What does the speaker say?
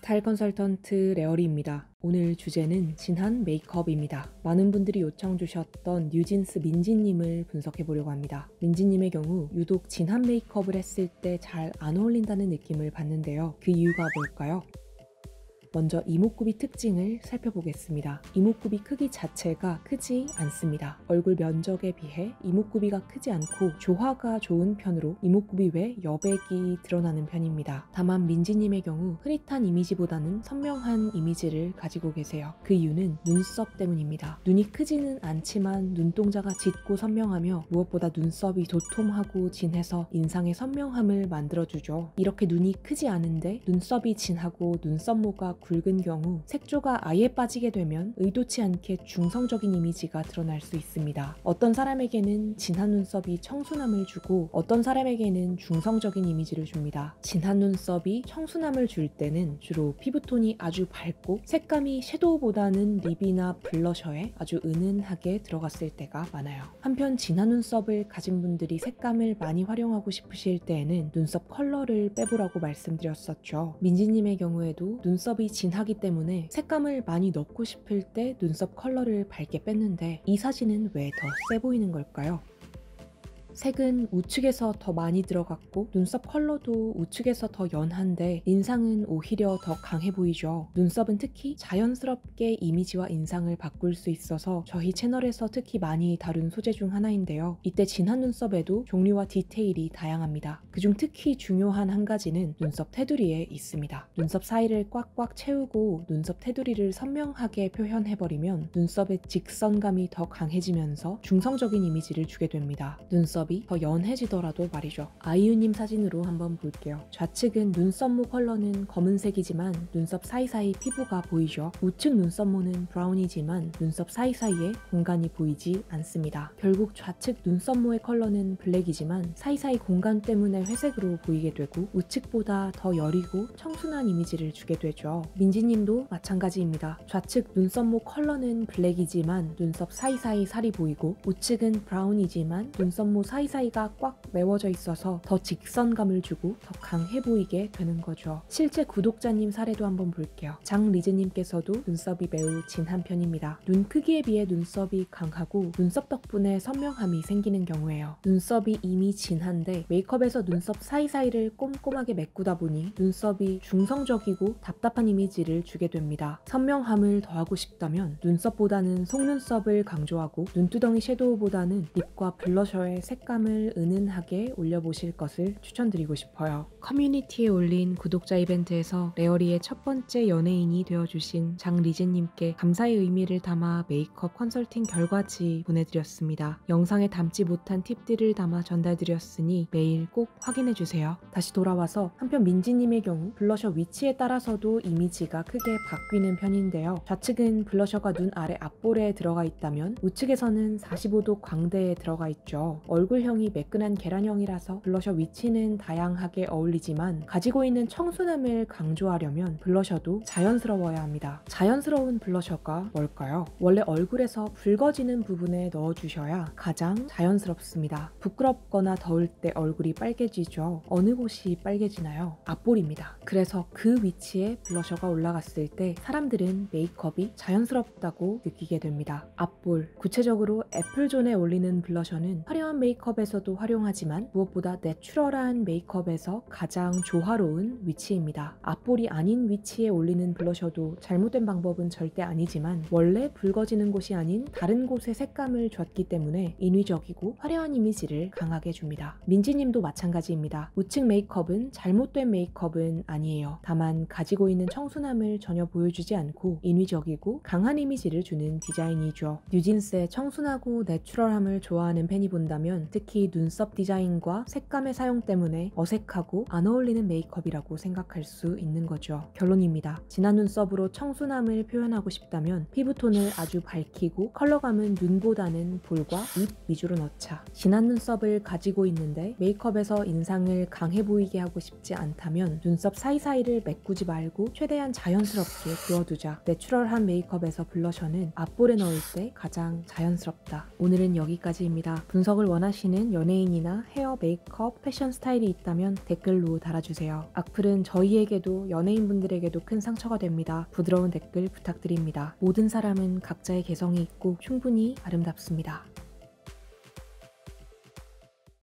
스타일 컨설턴트 레어리입니다. 오늘 주제는 진한 메이크업입니다. 많은 분들이 요청 주셨던 뉴진스 민지님을 분석해 보려고 합니다. 민지님의 경우 유독 진한 메이크업을 했을 때 잘 안 어울린다는 느낌을 받는데요. 그 이유가 뭘까요? 먼저 이목구비 특징을 살펴보겠습니다. 이목구비 크기 자체가 크지 않습니다. 얼굴 면적에 비해 이목구비가 크지 않고 조화가 좋은 편으로 이목구비 외 여백이 드러나는 편입니다. 다만 민지님의 경우 흐릿한 이미지보다는 선명한 이미지를 가지고 계세요. 그 이유는 눈썹 때문입니다. 눈이 크지는 않지만 눈동자가 짙고 선명하며 무엇보다 눈썹이 도톰하고 진해서 인상의 선명함을 만들어주죠. 이렇게 눈이 크지 않은데 눈썹이 진하고 눈썹모가 굵은 경우 색조가 아예 빠지게 되면 의도치 않게 중성적인 이미지가 드러날 수 있습니다. 어떤 사람에게는 진한 눈썹이 청순함을 주고 어떤 사람에게는 중성적인 이미지를 줍니다. 진한 눈썹이 청순함을 줄 때는 주로 피부톤이 아주 밝고 색감이 섀도우보다는 립이나 블러셔에 아주 은은하게 들어갔을 때가 많아요. 한편 진한 눈썹을 가진 분들이 색감을 많이 활용하고 싶으실 때에는 눈썹 컬러를 빼보라고 말씀드렸었죠. 민지님의 경우에도 눈썹이 진하기 때문에 색감을 많이 넣고 싶을 때 눈썹 컬러를 밝게 뺐는데 이 사진은 왜 더 세 보이는 걸까요? 색은 우측에서 더 많이 들어갔고 눈썹 컬러도 우측에서 더 연한데 인상은 오히려 더 강해 보이죠. 눈썹은 특히 자연스럽게 이미지와 인상을 바꿀 수 있어서 저희 채널에서 특히 많이 다룬 소재 중 하나인데요. 이때 진한 눈썹에도 종류와 디테일이 다양합니다. 그중 특히 중요한 한 가지는 눈썹 테두리에 있습니다. 눈썹 사이를 꽉꽉 채우고 눈썹 테두리를 선명하게 표현해버리면 눈썹의 직선감이 더 강해지면서 중성적인 이미지를 주게 됩니다. 눈썹이 더 연해지더라도 말이죠. 아이유님 사진으로 한번 볼게요. 좌측은 눈썹모 컬러는 검은색이지만 눈썹 사이사이 피부가 보이죠. 우측 눈썹모는 브라운이지만 눈썹 사이사이에 공간이 보이지 않습니다. 결국 좌측 눈썹모의 컬러는 블랙이지만 사이사이 공간 때문에 회색으로 보이게 되고 우측보다 더 여리고 청순한 이미지를 주게 되죠. 민지님도 마찬가지입니다. 좌측 눈썹모 컬러는 블랙이지만 눈썹 사이사이 살이 보이고 우측은 브라운이지만 눈썹모 사이사이가 꽉 메워져 있어서 더 직선감을 주고 더 강해 보이게 되는 거죠. 실제 구독자님 사례도 한번 볼게요. 장리즈님께서도 눈썹이 매우 진한 편입니다. 눈 크기에 비해 눈썹이 강하고 눈썹 덕분에 선명함이 생기는 경우에요. 눈썹이 이미 진한데 메이크업에서 눈썹 사이사이를 꼼꼼하게 메꾸다 보니 눈썹이 중성적이고 답답한 이미지를 주게 됩니다. 선명함을 더하고 싶다면 눈썹보다는 속눈썹을 강조하고 눈두덩이 섀도우보다는 립과 블러셔의 색감을 은은하게 올려보실 것을 추천드리고 싶어요. 커뮤니티에 올린 구독자 이벤트에서 레어리의 첫 번째 연예인이 되어주신 장리즈님께 감사의 의미를 담아 메이크업 컨설팅 결과지 보내드렸습니다. 영상에 담지 못한 팁들을 담아 전달드렸으니 메일 꼭 확인해주세요. 다시 돌아와서 한편 민지님의 경우 블러셔 위치에 따라서도 이미지가 크게 바뀌는 편인데요. 좌측은 블러셔가 눈 아래 앞볼에 들어가 있다면 우측에서는 45도 광대에 들어가 있죠. 얼굴형이 매끈한 계란형이라서 블러셔 위치는 다양하게 어울리지만 가지고 있는 청순함을 강조하려면 블러셔도 자연스러워야 합니다. 자연스러운 블러셔가 뭘까요? 원래 얼굴에서 붉어지는 부분에 넣어주셔야 가장 자연스럽습니다. 부끄럽거나 더울 때 얼굴이 빨개지죠. 어느 곳이 빨개지나요? 앞볼입니다. 그래서 그 위치에 블러셔가 올라갔을 때 사람들은 메이크업이 자연스럽다고 느끼게 됩니다. 앞볼, 구체적으로 애플존에 올리는 블러셔는 화려한 메이크업에서도 활용하지만 무엇보다 내추럴한 메이크업에서 가장 조화로운 위치입니다. 앞볼이 아닌 위치에 올리는 블러셔도 잘못된 방법은 절대 아니지만 원래 붉어지는 곳이 아닌 다른 곳에 색감을 줬기 때문에 인위적이고 화려한 이미지를 강하게 줍니다. 민지님도 마찬가지입니다. 우측 메이크업은 잘못된 메이크업은 아니에요. 다만 가지고 있는 청순함을 전혀 보여주지 않고 인위적이고 강한 이미지를 주는 디자인이죠. 뉴진스의 청순하고 내추럴함을 좋아하는 팬이 본다면 특히 눈썹 디자인과 색감의 사용 때문에 어색하고 안 어울리는 메이크업이라고 생각할 수 있는 거죠. 결론입니다. 진한 눈썹으로 청순함을 표현하고 싶다면 피부톤을 아주 밝히고 컬러감은 눈보다는 볼과 입 위주로 넣자. 진한 눈썹을 가지고 있는데 메이크업에서 인상을 강해 보이게 하고 싶지 않다면 눈썹 사이사이를 메꾸지 말고 최대한 자연스럽게 그어두자. 내추럴한 메이크업에서 블러셔는 앞볼에 넣을 때 가장 자연스럽다. 오늘은 여기까지입니다. 분석을 원하시는 좋아하시는 연예인이나 헤어, 메이크업, 패션 스타일이 있다면 댓글로 달아주세요. 악플은 저희에게도 연예인분들에게도 큰 상처가 됩니다. 부드러운 댓글 부탁드립니다. 모든 사람은 각자의 개성이 있고 충분히 아름답습니다.